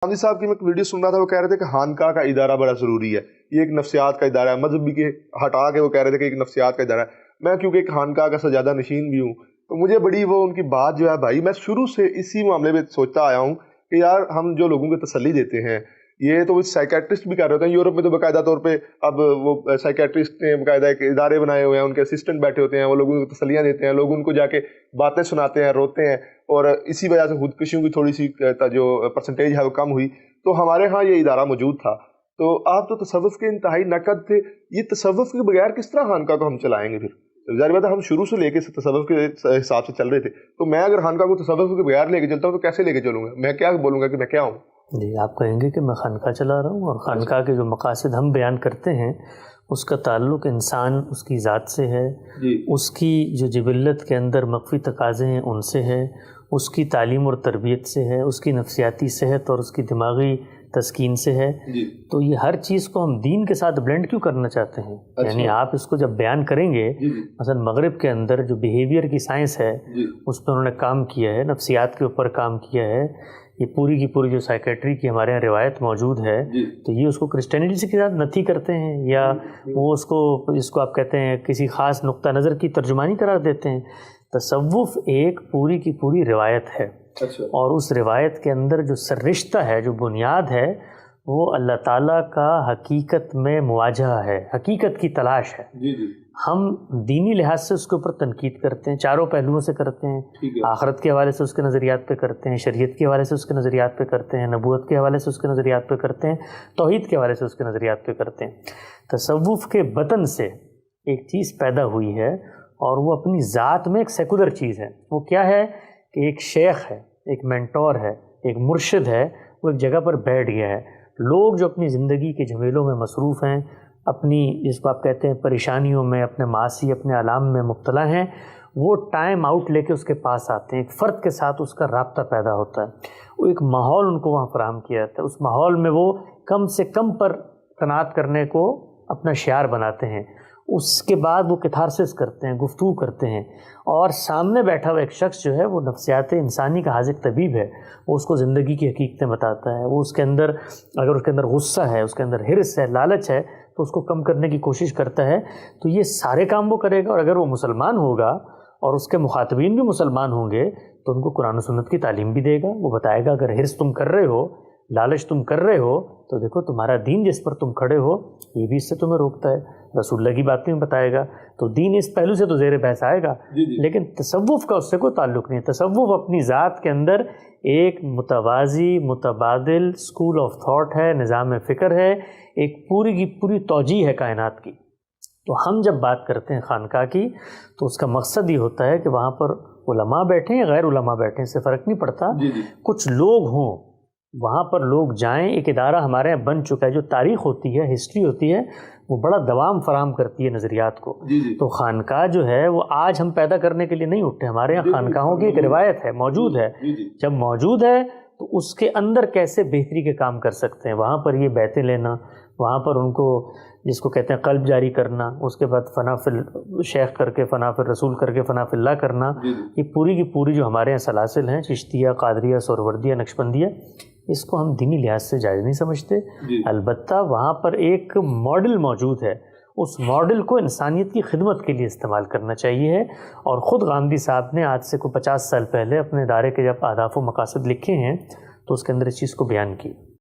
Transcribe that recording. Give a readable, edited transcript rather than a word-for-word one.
गांधी साहब की मैं एक वीडियो सुन रहा था, वो कह रहे थे कि खानकाह का इदारा बड़ा ज़रूरी है, ये एक नफ्सियात का इदारा है, मजहबी के हटा के वो कह रहे थे कि एक नफ्सियात का इदारा है। मैं क्योंकि एक खानकाह का सजादा नशीन भी हूँ, तो मुझे बड़ी वो उनकी बात जो है भाई, मैं शुरू से इसी मामले में सोचता आया हूँ कि यार हम जो लोगों को तसल्ली देते हैं, ये तो साइकेट्रिस्ट भी कर रहे होते हैं। यूरोप में तो बाकायदा तौर पे अब वो साइकेट्रिस्ट ने बाकायदा एक इदारे बनाए हुए हैं, उनके असिस्टेंट बैठे होते हैं, वो लोगों को तसल्लियाँ देते हैं, लोग उनको जाके बातें सुनाते हैं, रोते हैं, और इसी वजह से खुदकुशियों की थोड़ी सी जो परसेंटेज है वो कम हुई। तो हमारे यहाँ ये इदारा मौजूद था। तो आप तो तसव्वुफ के इंतहाई नक़द थे, ये तसव्वुफ के बगैर किस तरह खानकाह को हम चलाएंगे? फिर ज़ाहिर बात है हम शुरू से लेके तसव्वुफ के हिसाब से चल रहे थे, तो मैं अगर खानकाह को तसव्वुफ के बगैर लेके चलता हूँ तो कैसे लेके चलूँगा? मैं क्या बोलूँगा कि मैं क्या हूँ? जी, आप कहेंगे कि मैं खानकाह चला रहा हूँ, और खानकाह के जो मकासद हम बयान करते हैं उसका ताल्लुक़ इंसान उसकी ज़ात से है, उसकी जो जिबिल्लत के अंदर मख्फी तकाज़े हैं उनसे है, उसकी तालीम और तरबियत से है, उसकी नफ्सियाती सेहत और उसकी दिमागी तस्कीन से है। तो ये हर चीज़ को हम दीन के साथ ब्लेंड क्यों करना चाहते हैं? अच्छा। यानी आप इसको जब बयान करेंगे, मसलन मगरिब के अंदर जो बिहेवियर की साइंस है उस पर उन्होंने काम किया है, नफ्सियात के ऊपर काम किया है, ये पूरी की पूरी जो साइकेट्री की हमारे यहाँ रिवायत मौजूद है, तो ये उसको क्रिश्चियनिटी के साथ नथी करते हैं, या वो उसको जिसको आप कहते हैं किसी ख़ास नुक्ता नज़र की तर्जुमानी करार देते हैं। तसव्वुफ़ एक पूरी की पूरी रिवायत है। अच्छा। और उस रिवायत के अंदर जो सररिश्ता है, जो बुनियाद है, वो अल्लाह ताला का हकीकत में मुवाजहा है, हकीकत की तलाश है। हम दीनी लिहाज से उसके ऊपर तनकीद करते हैं, चारों पहलुओं से करते हैं, आखिरत के हवाले से उसके नज़रियात पे करते हैं, शरीयत के हवाले से उसके नज़रियात पे करते हैं, नबूवत के हवाले से उसके नज़रियात पे करते हैं, तौहीद के हवाले से उसके नज़रियात पे करते हैं। तसव्वुफ़ के बतन से एक चीज़ पैदा हुई है, और वो अपनी ज़ात में एक सेकुलर चीज़ है। वो क्या है कि एक शेख है, एक मेंटोर है, एक मुर्शिद है, वो एक जगह पर बैठ गया है। लोग जो अपनी ज़िंदगी के झमेलों में मसरूफ़ हैं, अपनी जिसको आप कहते हैं परेशानियों में, अपने मासी, अपने आलाम में मुब्तला हैं, वो टाइम आउट लेके उसके पास आते हैं, एक फ़र्द के साथ उसका राब्ता पैदा होता है, वो एक माहौल उनको वहाँ फराहम किया जाता है। उस माहौल में वो कम से कम पर तनात करने को अपना शियार बनाते हैं। उसके बाद वो कैथारसिस करते हैं, गुफ्तगू करते हैं, और सामने बैठा हुआ एक शख्स जो है वो नफ्सियात इंसानी का हाज़िक़ तबीब है, वो उसको ज़िंदगी की हकीकतें बताता है। वो उसके अंदर अगर उसके अंदर गुस्सा है, उसके अंदर हिर्स है, लालच है, तो उसको कम करने की कोशिश करता है। तो ये सारे काम वो करेगा, और अगर वो मुसलमान होगा और उसके मुखातबीन भी मुसलमान होंगे तो उनको कुरान और सुन्नत की तालीम भी देगा। वो बताएगा अगर हिर्स तुम कर रहे हो, लालच तुम कर रहे हो, तो देखो तुम्हारा दीन जिस पर तुम खड़े हो ये भी इससे तुम्हें रोकता है। रसूलुल्लाह की बातें बताएगा, तो दीन इस पहलू से तो ज़ेर बहस आएगा। लेकिन तसव्वुफ़ का उससे कोई ताल्लुक़ नहीं है। तसव्वुफ़ अपनी ज़ात के अंदर एक मुतवाज़ी मुतबादिल स्कूल ऑफ थॉट है, निज़ाम फ़िक्र है, एक पूरी की पूरी तौजीह है कायनात की। तो हम जब बात करते हैं खानकाह की, तो उसका मकसद ये होता है कि वहाँ पर उलमा बैठें या गैर उलमा बैठें, इससे फ़र्क नहीं पड़ता, कुछ लोग हों, वहाँ पर लोग जाएं। एक इदारा हमारे यहाँ बन चुका है, जो तारीख़ होती है, हिस्ट्री होती है, वो बड़ा दवाम फराहम करती है नज़रियात को। तो खानकाह जो है वो आज हम पैदा करने के लिए नहीं उठे, हमारे यहाँ खानकाहों की एक रिवायत है, मौजूद है। जब मौजूद है तो उसके अंदर कैसे बेहतरी के काम कर सकते हैं, वहाँ पर ये बैतें लेना, वहाँ पर उनको जिसको कहते हैं क़ल्ब जारी करना, उसके बाद फ़ना फिल शेख करके फ़ना फिल रसूल करके फ़ना फिल्लाह करना, ये पूरी की पूरी जो हमारे यहाँ सलासिल हैं, चिश्तिया, क़ादरिया, सोहरवर्दिया, नक्शबंदिया, इसको हम दीनी लिहाज से जायज़ नहीं समझते। अलबत्ता वहाँ पर एक मॉडल मौजूद है, उस मॉडल को इंसानियत की खिदमत के लिए इस्तेमाल करना चाहिए। और ख़ुद गांधी साहब ने आज से कोई 50 साल पहले अपने इदारे के जब अहदाफ व मकासद लिखे हैं, तो उसके अंदर इस चीज़ को बयान की।